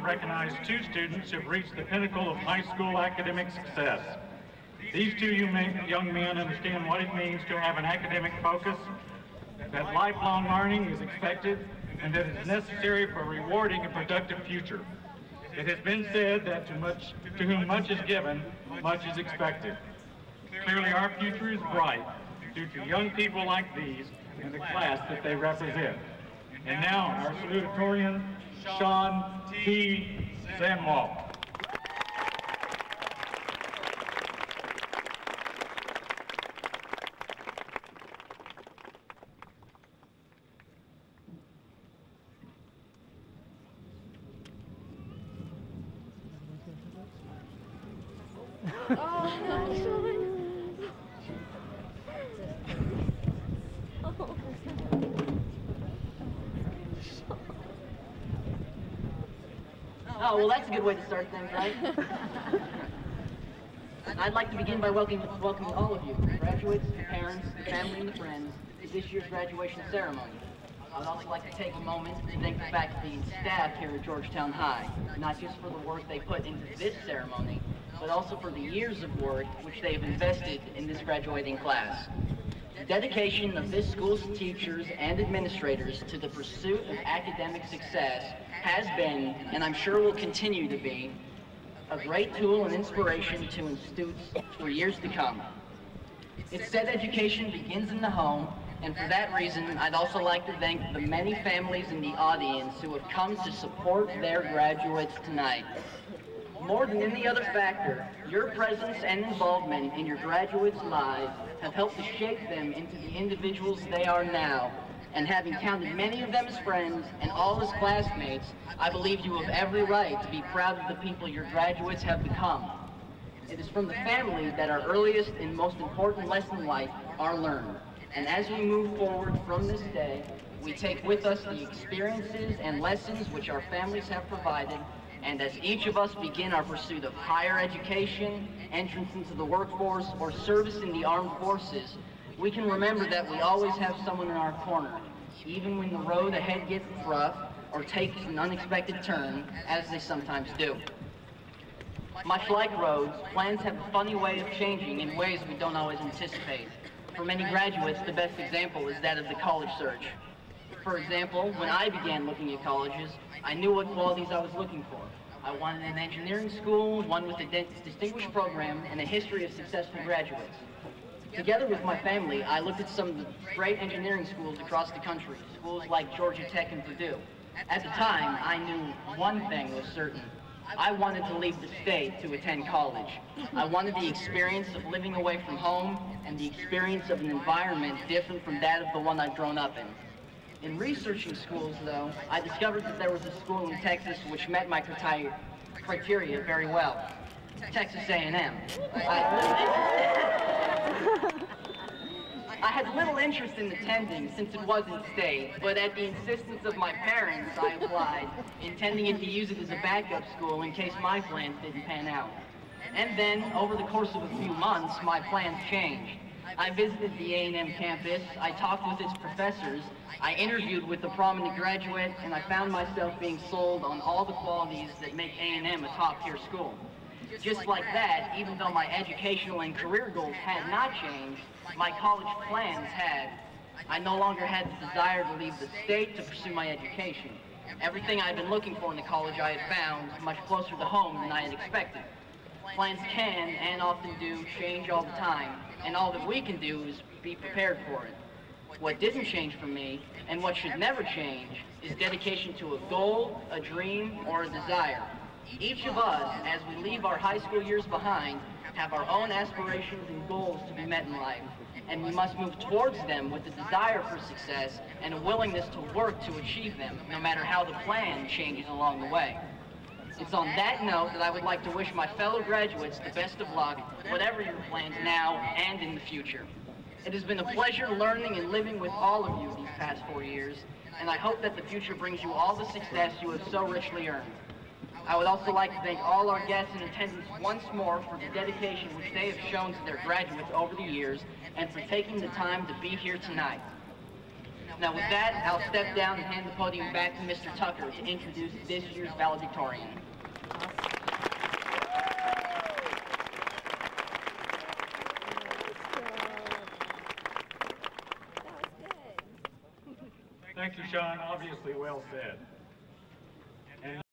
recognize two students who have reached the pinnacle of high school academic success. These two young men understand what it means to have an academic focus, that lifelong learning is expected, and that it is necessary for a rewarding and productive future. It has been said that to whom much is given, much is expected. Clearly our future is bright due to young people like these and the class that they represent. And now our salutatorian, Sean T. Zanwalt. Oh, well, that's a good way to start things, right? I'd like to begin by welcoming all of you, graduates, the parents, the family, and the friends, to this year's graduation ceremony. I would also like to take a moment to thank the faculty and staff here at Georgetown High, not just for the work they put into this ceremony, but also for the years of work which they have invested in this graduating class. The dedication of this school's teachers and administrators to the pursuit of academic success has been, and I'm sure will continue to be, a great tool and inspiration to students for years to come. It's said education begins in the home, and for that reason, I'd also like to thank the many families in the audience who have come to support their graduates tonight. More than any other factor, your presence and involvement in your graduates' lives have helped to shape them into the individuals they are now. And having counted many of them as friends and all as classmates, I believe you have every right to be proud of the people your graduates have become. It is from the family that our earliest and most important lessons in life are learned. And as we move forward from this day, we take with us the experiences and lessons which our families have provided. And as each of us begin our pursuit of higher education, entrance into the workforce, or service in the armed forces, we can remember that we always have someone in our corner, even when the road ahead gets rough or takes an unexpected turn, as they sometimes do. Much like roads, plans have a funny way of changing in ways we don't always anticipate. For many graduates, the best example is that of the college search. For example, when I began looking at colleges, I knew what qualities I was looking for. I wanted an engineering school, one with a distinguished program and a history of successful graduates. Together with my family, I looked at some of the great engineering schools across the country, schools like Georgia Tech and Purdue. At the time, I knew one thing was certain. I wanted to leave the state to attend college. I wanted the experience of living away from home and the experience of an environment different from that of the one I'd grown up in. In researching schools, though, I discovered that there was a school in Texas which met my criteria very well. Texas A&M. I had little interest in attending since it wasn't state, but at the insistence of my parents, I applied, intending to use it as a backup school in case my plans didn't pan out. And then, over the course of a few months, my plans changed. I visited the A&M campus, I talked with its professors, I interviewed with a prominent graduate, and I found myself being sold on all the qualities that make A&M a top-tier school. Just like that, even though my educational and career goals had not changed, my college plans had. I no longer had the desire to leave the state to pursue my education. Everything I'd been looking for in the college I had found much closer to home than I had expected. Plans can, and often do, change all the time, and all that we can do is be prepared for it. What didn't change for me, and what should never change, is dedication to a goal, a dream, or a desire. Each of us, as we leave our high school years behind, have our own aspirations and goals to be met in life, and we must move towards them with a desire for success and a willingness to work to achieve them, no matter how the plan changes along the way. It's on that note that I would like to wish my fellow graduates the best of luck, whatever your plans now and in the future. It has been a pleasure learning and living with all of you these past 4 years, and I hope that the future brings you all the success you have so richly earned. I would also like to thank all our guests in attendance once more for the dedication which they have shown to their graduates over the years and for taking the time to be here tonight. Now with that, I'll step down and hand the podium back to Mr. Tucker to introduce this year's valedictorian. Thank you, Sean. Obviously well said.